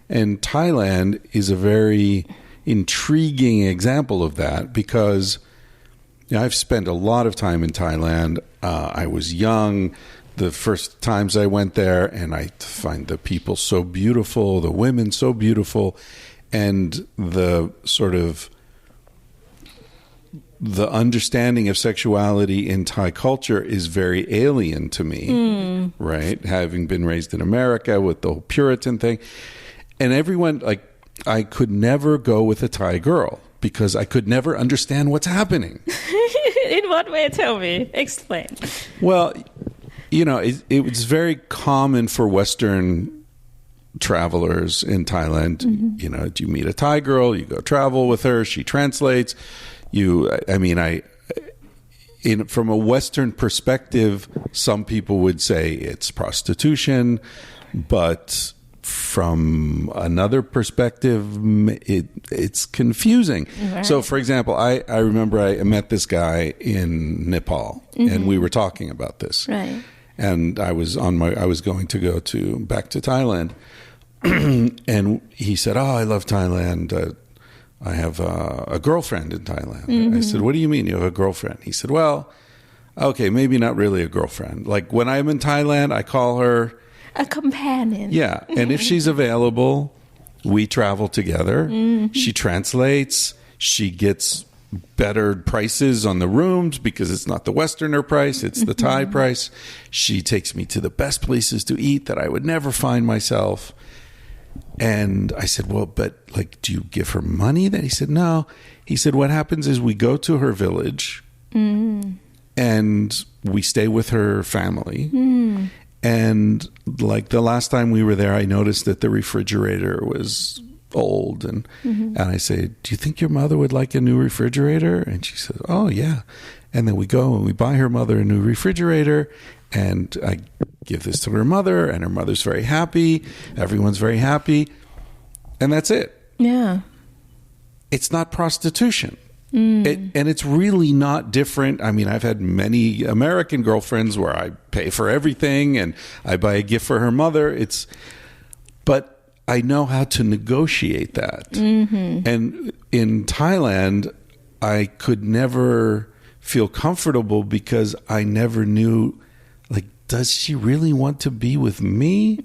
And Thailand is a very intriguing example of that because I've spent a lot of time in Thailand. I was young the first times I went there, and I find the people so beautiful, the women so beautiful, and the sort of the understanding of sexuality in Thai culture is very alien to me, right? Having been raised in America with the whole Puritan thing. And everyone, like, I could never go with a Thai girl because I could never understand what's happening. In what way? Tell me. Explain. Well, you know, it was very common for Western travelers in Thailand. You know, you meet a Thai girl, you go travel with her, she translates. From a Western perspective, some people would say it's prostitution, but from another perspective, it's confusing. Right. So, for example, I remember I met this guy in Nepal, and we were talking about this. Right. And I was going to go back to Thailand, and he said, "Oh, I love Thailand. I have a girlfriend in Thailand." I said, "What do you mean you have a girlfriend?" He said, "Well, okay, maybe not really a girlfriend. Like when I'm in Thailand, I call her a companion." Yeah, and if she's available, we travel together. She translates. She gets better prices on the rooms because it's not the Westerner price, it's the Thai price. She takes me to the best places to eat that I would never find myself. And I said, well, but like, do you give her money? Then he said, no. He said, what happens is we go to her village and we stay with her family. And like the last time we were there, I noticed that the refrigerator was old, and I say, do you think your mother would like a new refrigerator? And she says, oh yeah. And then we go and we buy her mother a new refrigerator, and I give this to her mother, and her mother's very happy, everyone's very happy, and that's it. Yeah. it's not prostitution. And it's really not different. I mean, I've had many American girlfriends where I pay for everything and I buy a gift for her mother. But I know how to negotiate that. Mm-hmm. And in Thailand, I could never feel comfortable because I never knew, like, does she really want to be with me?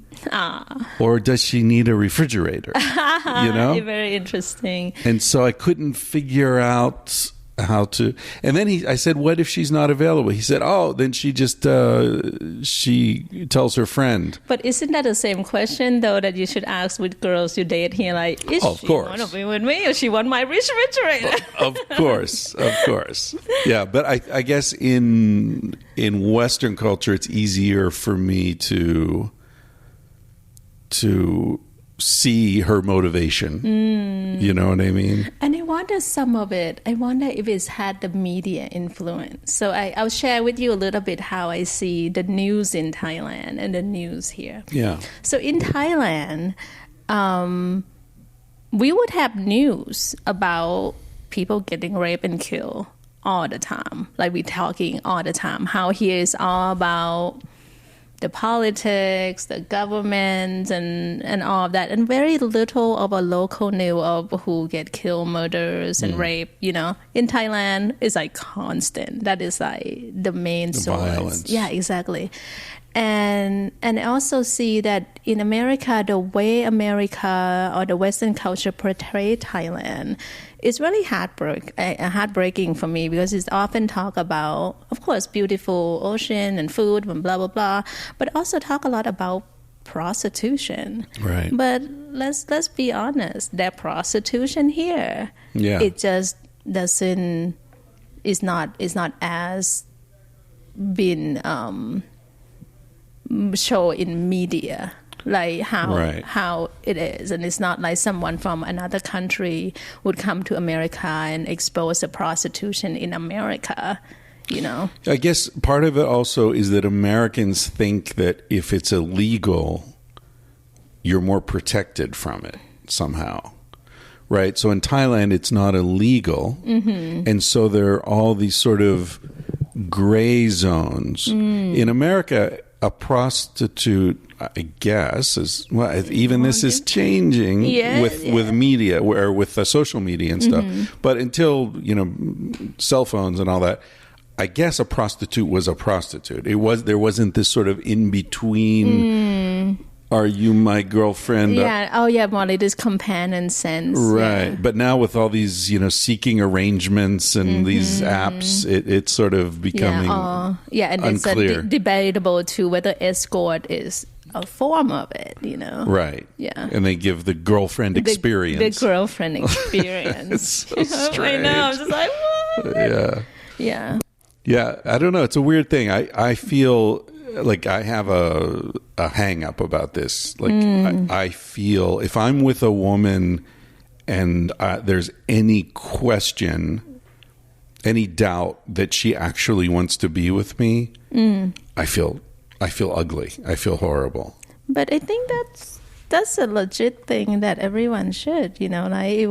Or does she need a refrigerator? You know? Very interesting. And so I couldn't figure out how to. And then I said, what if she's not available? He said, oh, then she just, she tells her friend. But isn't that the same question, though, that you should ask with girls you date here? Like, is she want to be with me or she want my refrigerator? Of course. Yeah, but I guess in Western culture, it's easier for me to see her motivation. You know what I mean? And I wonder some of it. I wonder if it's had the media influence. So I'll share with you a little bit how I see the news in Thailand and the news here. Yeah. So in Thailand, we would have news about people getting raped and killed all the time. Like we're talking all the time. How here is all about the politics, the government, and all of that, and very little of a local news of who get killed, murders, and rape. You know, in Thailand, it's like constant. That is like the main source. Violence. Yeah, exactly. And I also see that in America, the way America or the Western culture portray Thailand is really heartbreaking for me, because it's often talk about, of course, beautiful ocean and food and blah, blah, blah, but also talk a lot about prostitution. Right. But let's be honest, that prostitution here, it just doesn't, is not as been show in media, like how it is. And it's not like someone from another country would come to America and expose the prostitution in America, you know. I guess part of it also is that Americans think that if it's illegal, you're more protected from it somehow. Right? So in Thailand, it's not illegal. Mm-hmm. And so there are all these sort of gray zones. In America, a prostitute, I guess, is, well, even this is changing with media, or with social media and stuff. But until, you know, cell phones and all that, I guess a prostitute was a prostitute. There wasn't this sort of in between. Are you my girlfriend? Yeah. Oh, yeah. More like this companion sense. Right. Yeah. But now with all these, you know, seeking arrangements and these apps, it's sort of becoming and unclear. It's debatable too whether escort is a form of it, you know. Right. Yeah. And they give the girlfriend experience. The girlfriend experience. It's so strange. I know. I'm just like, what? Yeah. Yeah. Yeah. I don't know. It's a weird thing. I feel like I have a hang up about this. Like I feel if I'm with a woman and there's any question, any doubt that she actually wants to be with me, I feel ugly. I feel horrible. But I think that's a legit thing that everyone should, you know, like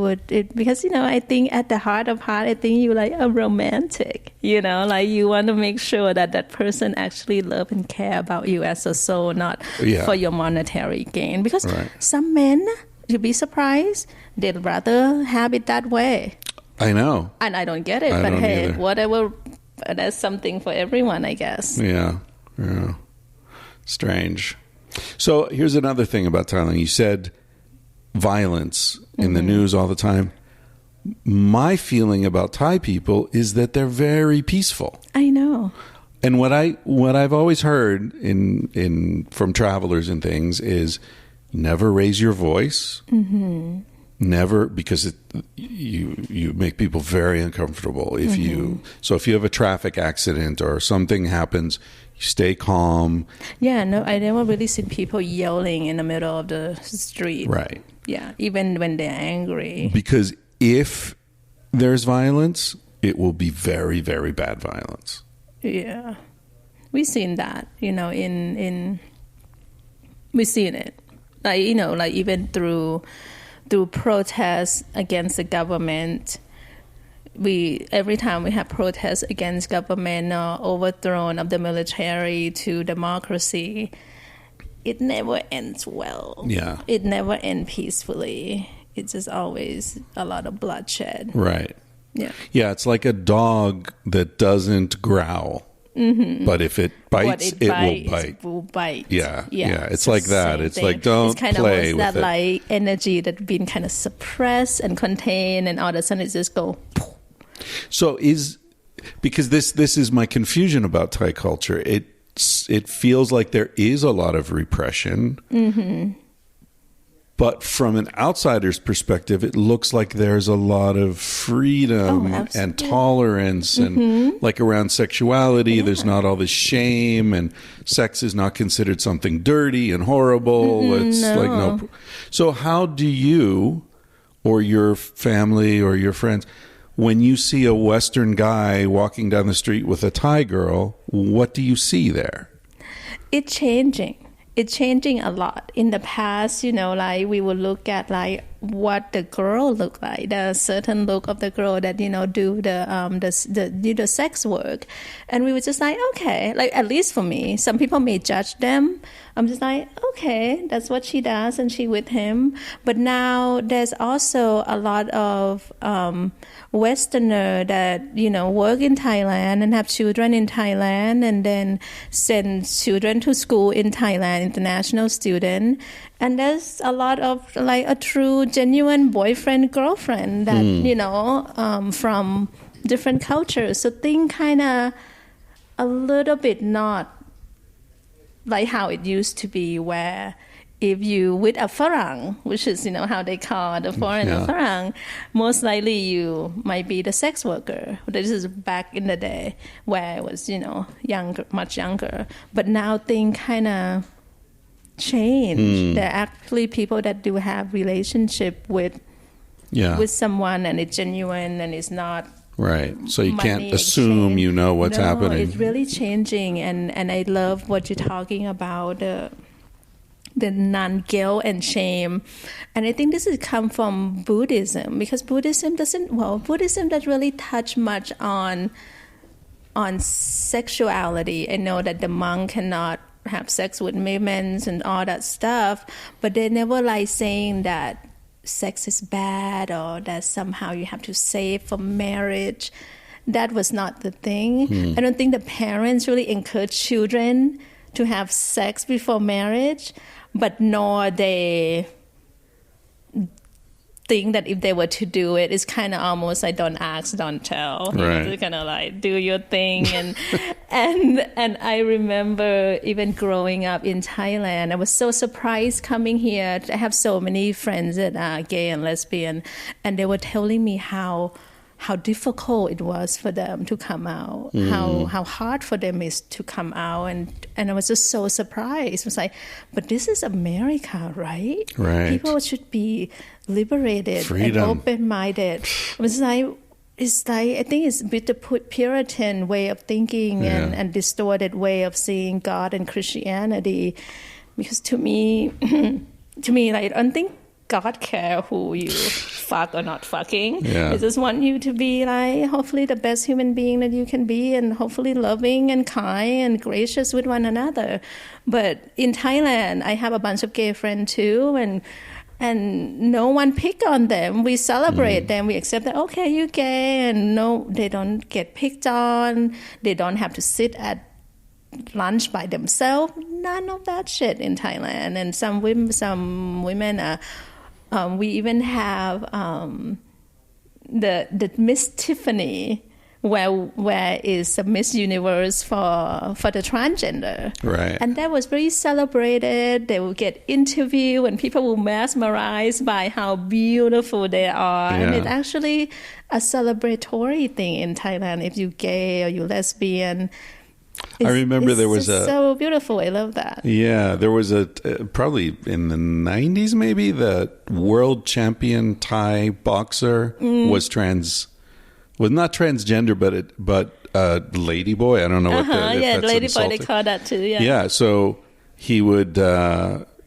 because, you know, I think at the heart of heart, I think you like a romantic, you know, like you want to make sure that that person actually love and care about you as a soul, not for your monetary gain. Because some men, you'd be surprised, they'd rather have it that way. I know. And I don't get it, but hey, whatever, that's something for everyone, I guess. Yeah. Strange. So here's another thing about Thailand. You said violence in the news all the time. My feeling about Thai people is that they're very peaceful. I know. And what I've always heard from travelers and things is never raise your voice. Mm-hmm. Never, because you make people very uncomfortable. If you have a traffic accident or something happens, you stay calm. Yeah, no, I never really seen people yelling in the middle of the street. Right. Yeah, even when they're angry. Because if there's violence, it will be very, very bad violence. Yeah, we've seen that. You know, we've seen it. Like, you know, like even through through protests against the government. Every time we have protests against government or overthrow of the military to democracy, it never ends well. Yeah. It never ends peacefully. It's just always a lot of bloodshed. Right. Yeah. Yeah, it's like a dog that doesn't growl. Mm-hmm. But if it bites, it will bite. Yeah. It's like that. It's like, don't it's kind play of with that it. like energy that's been kind of suppressed and contained, and all of a sudden it just go. So because this is my confusion about Thai culture. It feels like there is a lot of repression. Mm-hmm. But from an outsider's perspective, it looks like there's a lot of freedom and tolerance and like around sexuality, there's not all this shame, and sex is not considered something dirty and horrible. It's like no. So how do you or your family or your friends, when you see a Western guy walking down the street with a Thai girl, what do you see there? It's changing. It's changing a lot. In the past, like we would look at like what the girl look like, the certain look of the girl that do the sex work, and we were just like, okay, like at least for me, some people may judge them. I'm just like, okay, that's what she does, and she with him. But now there's also a lot of Westerner that work in Thailand and have children in Thailand, and then send children to school in Thailand, international student. And there's a lot of like a true, genuine boyfriend, girlfriend that, from different cultures. So things kind of a little bit not like how it used to be, where if you with a Farang, which is, how they call the foreigner Farang, most likely you might be the sex worker. This is back in the day where it was, younger, much younger. But now things kind of change. There are actually people that do have relationship with someone, and it's genuine and it's not right. So you can't assume what's happening. It's really changing, and I love what you're talking about, the non-guilt and shame. And I think this has come from Buddhism, because Buddhism doesn't really touch much on sexuality. I know that the monk cannot have sex with women and all that stuff, but they never like saying that sex is bad or that somehow you have to save for marriage. That was not the thing. I don't think the parents really encourage children to have sex before marriage, but nor they think that if they were to do it, it's kind of almost like don't ask, don't tell. Right. You kind of like do your thing. And I remember even growing up in Thailand, I was so surprised coming here. I have so many friends that are gay and lesbian, and they were telling me how difficult it was for them to come out, how hard for them is to come out. And I was just so surprised. I was like, but this is America, right? Right. People should be liberated Freedom. and open-minded. It was like, I think it's a bit the Puritan way of thinking and distorted way of seeing God and Christianity. Because to me, like, I don't think God care who you fuck or not fucking. Yeah. I just want you to be like, hopefully the best human being that you can be, and hopefully loving and kind and gracious with one another. But in Thailand, I have a bunch of gay friends too, and no one pick on them. We celebrate them. We accept that, okay, you're gay, and no, they don't get picked on. They don't have to sit at lunch by themselves. None of that shit in Thailand. And some women are. We even have the Miss Tiffany, where is a Miss Universe for the transgender, right? And that was very celebrated. They will get interviewed, and people will mesmerized by how beautiful they are. And it's actually a celebratory thing in Thailand. If you're gay or you're lesbian. I remember there was so beautiful. I love that. Yeah, there was probably in the 90s, maybe, the world champion Thai boxer was not transgender, but ladyboy. I don't know what the ladyboy. They call that too. Yeah. Yeah. So he would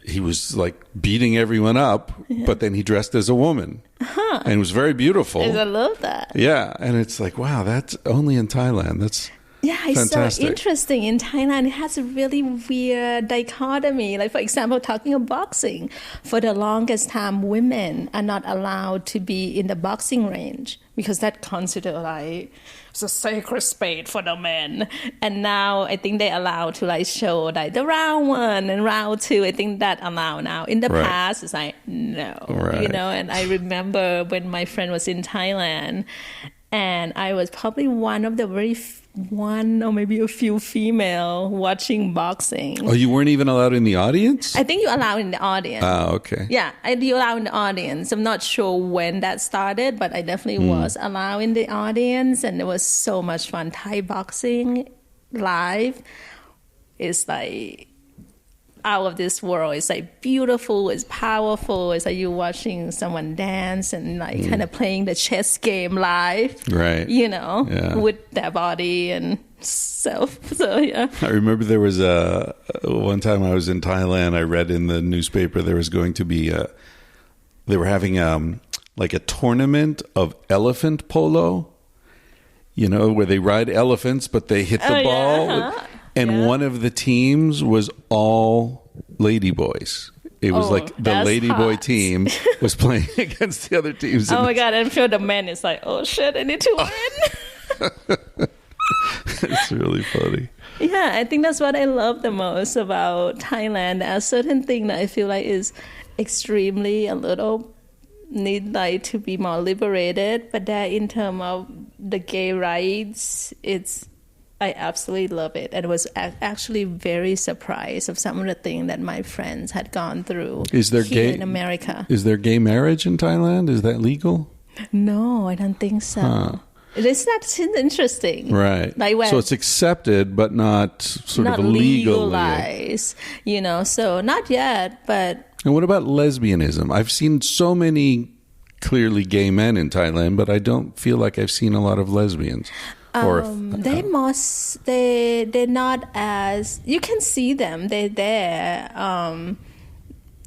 he was like beating everyone up, but then he dressed as a woman. And it was very beautiful. I love that. Yeah. And it's like, wow, that's only in Thailand. That's it's fantastic. So interesting. In Thailand, it has a really weird dichotomy. Like, for example, talking of boxing, for the longest time, women are not allowed to be in the boxing range because that's considered like it's a sacred space for the men. And now I think they allow to like show like the round 1 and round 2. I think that allow now. In the past, it's like no, you know. And I remember when my friend was in Thailand, and I was probably one of the one or maybe a few female watching boxing. Oh, you weren't even allowed in the audience? I think you allow in the audience. Oh, okay. Yeah, you allow in the audience. I'm not sure when that started, but I definitely was allowed in the audience, and it was so much fun. Thai boxing live is like out of this world. It's like beautiful, it's powerful. It's like you watching someone dance and like kind of playing the chess game live, right? You know, with their body and self. So yeah. I remember there was one time I was in Thailand. I read in the newspaper there was going to be they were having like a tournament of elephant polo. You know, where they ride elephants, but they hit the ball. Yeah. And one of the teams was all ladyboys. It was like the ladyboy team was playing against the other teams. Oh my God, I'm sure the man is like, oh shit, I need to win. It's really funny. Yeah, I think that's what I love the most about Thailand. There are certain things that I feel like is extremely a little need like to be more liberated, but that in terms of the gay rights, I absolutely love it, and was actually very surprised of some of the things that my friends had gone through. Is there here in America? Is there gay marriage in Thailand? Is that legal? No, I don't think so. It's not interesting, right? Like so it's accepted, but not of legalized. You know, so not yet. But and what about lesbianism? I've seen so many clearly gay men in Thailand, but I don't feel like I've seen a lot of lesbians. They're not as, you can see them, they're there.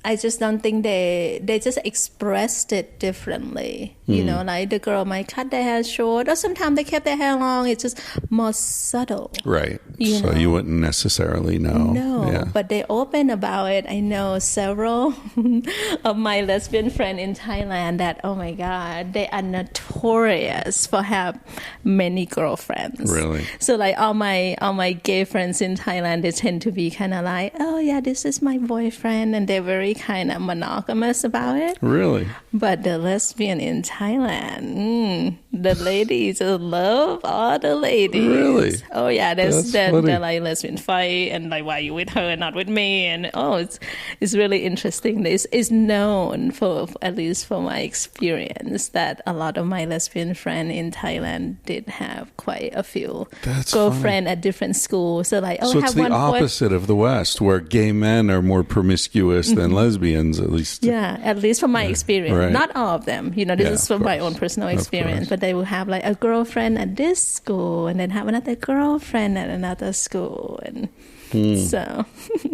I just don't think they just expressed it differently. You know, like the girl might cut their hair short, or sometimes they kept their hair long. It's just more subtle. Right. So you wouldn't necessarily know. No, but they're open about it. I know several of my lesbian friends in Thailand that, oh my God, they are notorious for have many girlfriends. Really? So like all my gay friends in Thailand, they tend to be kind of like, oh yeah, this is my boyfriend, and they're very kind of monogamous about it. Really? But the lesbian in Thailand, the ladies love all the ladies. Really? Oh yeah, they're like lesbian fight, and like, why are you with her and not with me? And it's really interesting. It's known for, at least for my experience, that a lot of my lesbian friends in Thailand did have quite a few girlfriends at different schools. So like, so it's the opposite of the West, where gay men are more promiscuous than lesbians, at least. Yeah, at least from my experience. Right. Not all of them. You know, this is from my own personal experience. But they will have like a girlfriend at this school, and then have another girlfriend at another school, and so.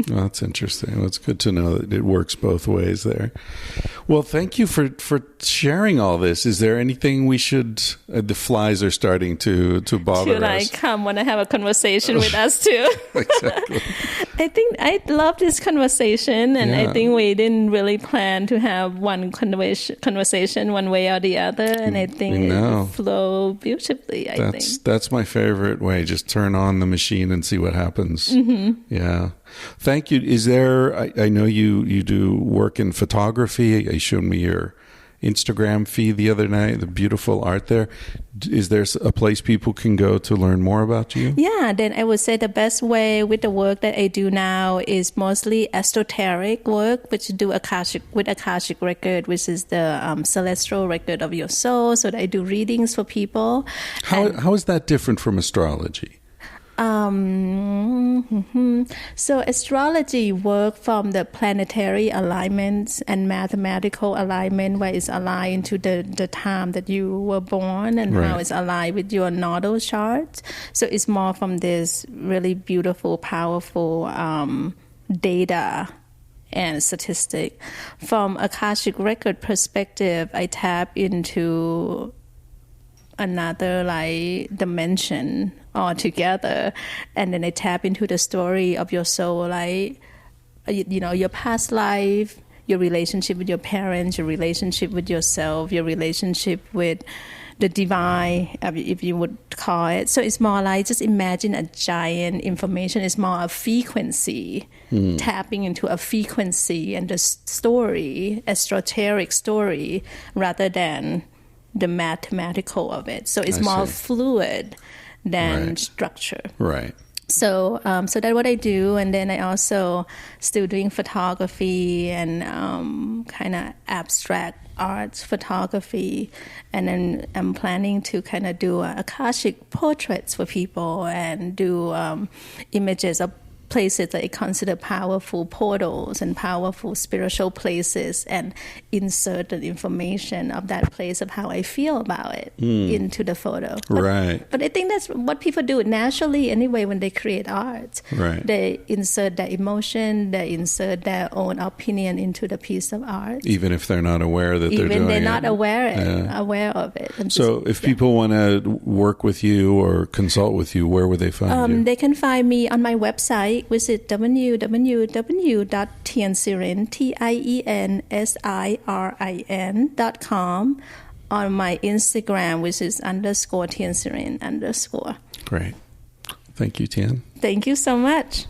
Well, that's interesting. Well, it's good to know that it works both ways there. Well, thank you for sharing all this. Is there anything we should? The flies are starting to bother us. Should I come want to have a conversation with us too? Exactly. I think I love this conversation, and I think we didn't really plan to have one conversation one way or the other, and I think it flowed beautifully. I think that's my favorite way. Just turn on the machine and see what happens. Yeah. Thank you. Is there? I know you do work in photography. You showed me your Instagram feed the other night, the beautiful art there. Is there a place people can go to learn more about you? Yeah, then I would say the best way with the work that I do now is mostly esoteric work, which do Akashic record, which is the celestial record of your soul. So that I do readings for people. How is that different from astrology? So astrology work from the planetary alignments and mathematical alignment, where it's aligned to the time that you were born, and how it's aligned with your natal chart. So it's more from this really beautiful, powerful data and statistic. From Akashic record perspective, I tap into another like dimension altogether, and then I tap into the story of your soul, like your past life, your relationship with your parents, your relationship with yourself, your relationship with the divine, if you would call it. So it's more like, just imagine a giant information. It's more a frequency, tapping into a frequency and the story, esoteric story, rather than the mathematical of it. So it's more fluid than structure. Right. So that's what I do. And then I also still doing photography and kind of abstract arts photography. And then I'm planning to kind of do Akashic portraits for people and do images of places that I consider powerful portals and powerful spiritual places, and insert the information of that place, of how I feel about it, into the photo. But I think that's what people do naturally anyway when they create art. Right. They insert their emotion, they insert their own opinion into the piece of art. Even if they're not aware that they're doing it. Even they're not aware of it. And so if people want to work with you or consult with you, where would they find you? They can find me on my website. Visit www.TIENSIRIN, TIENSIRIN.com, on my Instagram, which is _TIENSIRIN_. Great. Thank you, Tien. Thank you so much.